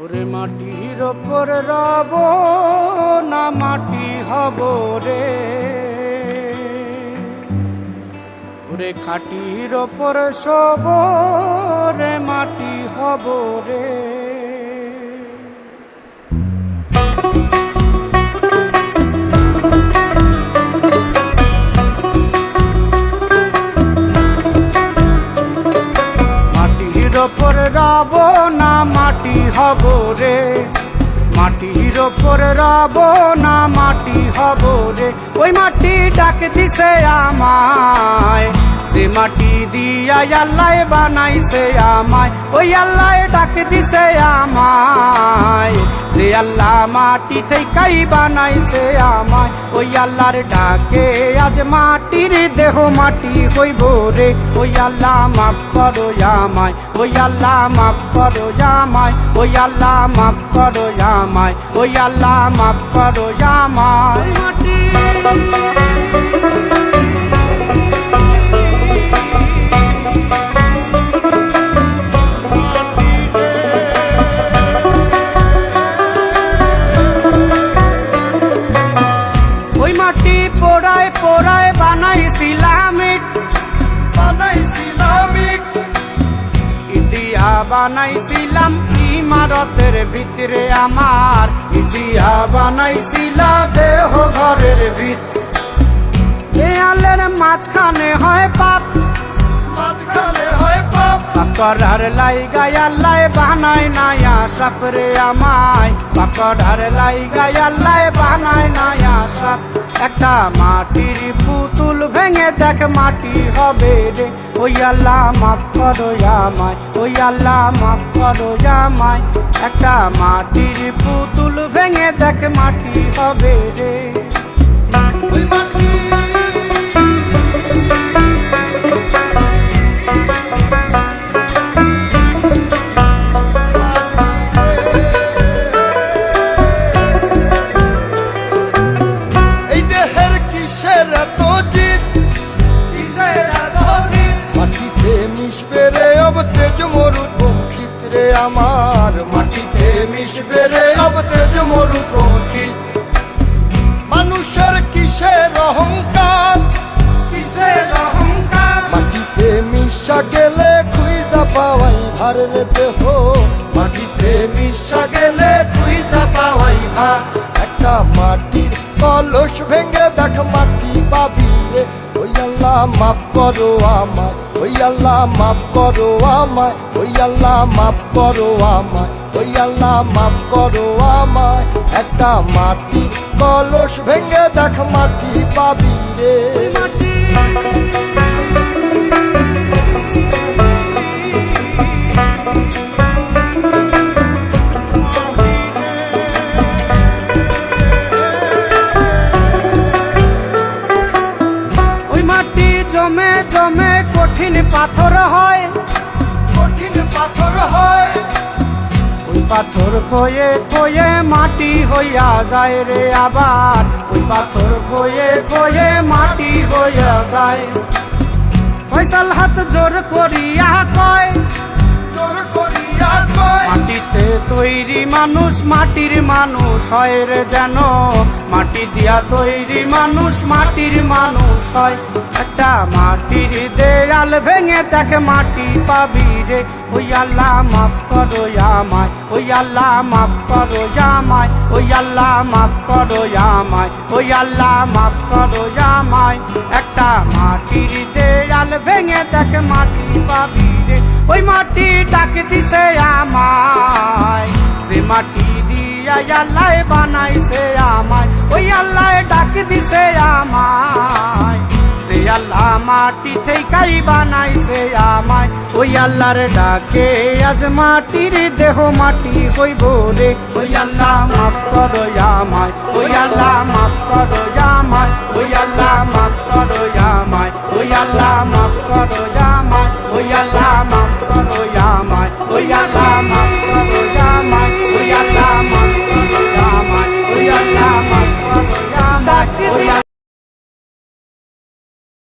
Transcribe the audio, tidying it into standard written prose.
ওরে মাটির ওপর রব না মাটি হব রে, ওরে খাটির ওপর সব রে মাটি হব রে। মাটির ওপর রব না মাটি হব রে, মাটির ওপর রব না মাটি হব রে। ওই মাটি ডাক দিছে আমায়, সে মাটি দিয়া আল্লাহ বানাইছে আমায়। ওই আল্লাহ ডাক দিছে আমায়, সে আল্লাহ মাটি থেকেই বানাইছে আমায়। ওই আল্লাহর ডাকে আজ মাটির দেহ মাটি হইব রে। ওই আল্লাহ মাফ করো আমায়, ওই আল্লাহ মাফ করো আমায়, ওই আল্লাহ মাফ করো আমায়, ওই আল্লাহ মাফ করো আমায়। ওই মাটি পোড়ায় পোড়ায় বানাইছিলাম ইট, ইটিয়া বানাইছিলাম ইমারতের ভিতরে আমার, ইটিয়া বানাইছিলাম দেহ ঘরের ভিত। দেয়ালের মাঝখানে হয় পাপ, মাঝখানে হয় পাপ, পাকড়ার লাইগায় আল্লাহ বানায় নায়া সাপ রে আমায়, পাকড়ার লাইগায় আল্লাহ বানায় নায়া সাপ। একটা মাটির পুতুল ভেঙে দেখ মাটি হবে রে। ওই আল্লাহ মাফ করো আমায়, ওই আল্লাহ মাফ করো আমায়। একটা মাটির পুতুল ভেঙে দেখ মাটি হবে রে। ওই মাটি আমার, মাটিতে মিশবে রে অব তেজ মরুপঙ্খিত। মানুষের কিসের অহংকার, কিসের অহংকার, মাটিতে মিশা গেলে খুঁজা পাওয়াই ভার রে দেহ, মাটিতে মিশা গেলে খুঁজা পাওয়াই ভার। একটা মাটির কলস ভেঙে দেখ মাটি পাবি রে। ওই আল্লাহ মাফ করো আমায়, ওই আল্লাহ মাফ করো আমায়, ওই আল্লাহ মাফ করো আমায়, ওই আল্লাহ মাফ করো আমায়। একটা মাটির কলস ভেঙে দেখ মাটি পাবি রে। জমে জমে কঠিন পাথর হয়, কঠিন পাথর হয়। ওই পাথর খয়ে খয়ে মাটি হইয়া যায় রে আবার, ওই পাথর খয়ে খয়ে মাটি হইয়া যায়। ফয়সাল হাত জোর করিয়া কয়, জোর করিয়া কয়, মাটিতে তৈরি মানুষ মাটির মানুষ হয় রে যেন, মাটি দিয়া তৈরি মানুষ মাটির মানুষ হয়। একটা মাটির দেয়াল ভেঙে দেখ মাটি পাবি রে। ওই আল্লাহ মাফ করো আমায়, ওই আল্লাহ মাফ করো আমায়, ওই আল্লাহ মাফ করো আমায়, ওই আল্লাহ মাফ করো আমায়। একটা মাটির দেয়াল ভেঙে দেখ মাটি পাবি রে। ওই মাটি ডাক দিছে আমায়, সে মাটি দিয়া আল্লাহ বানাইছে আমায়। ওই আল্লাহ ডাক দিছে আমায়, সে আল্লাহ মাটি থেকেই বানাইছে আমায়। ওই আল্লাহর ডাকে আজ মাটির দেহ মাটি হইব রে। ওই আল্লাহ মাফ করো আমায়, ওই আল্লাহ মাফ করো আমায়, ওই আল্লাহ মাফ করো আমায়, ওই আল্লাহ মাফ করো।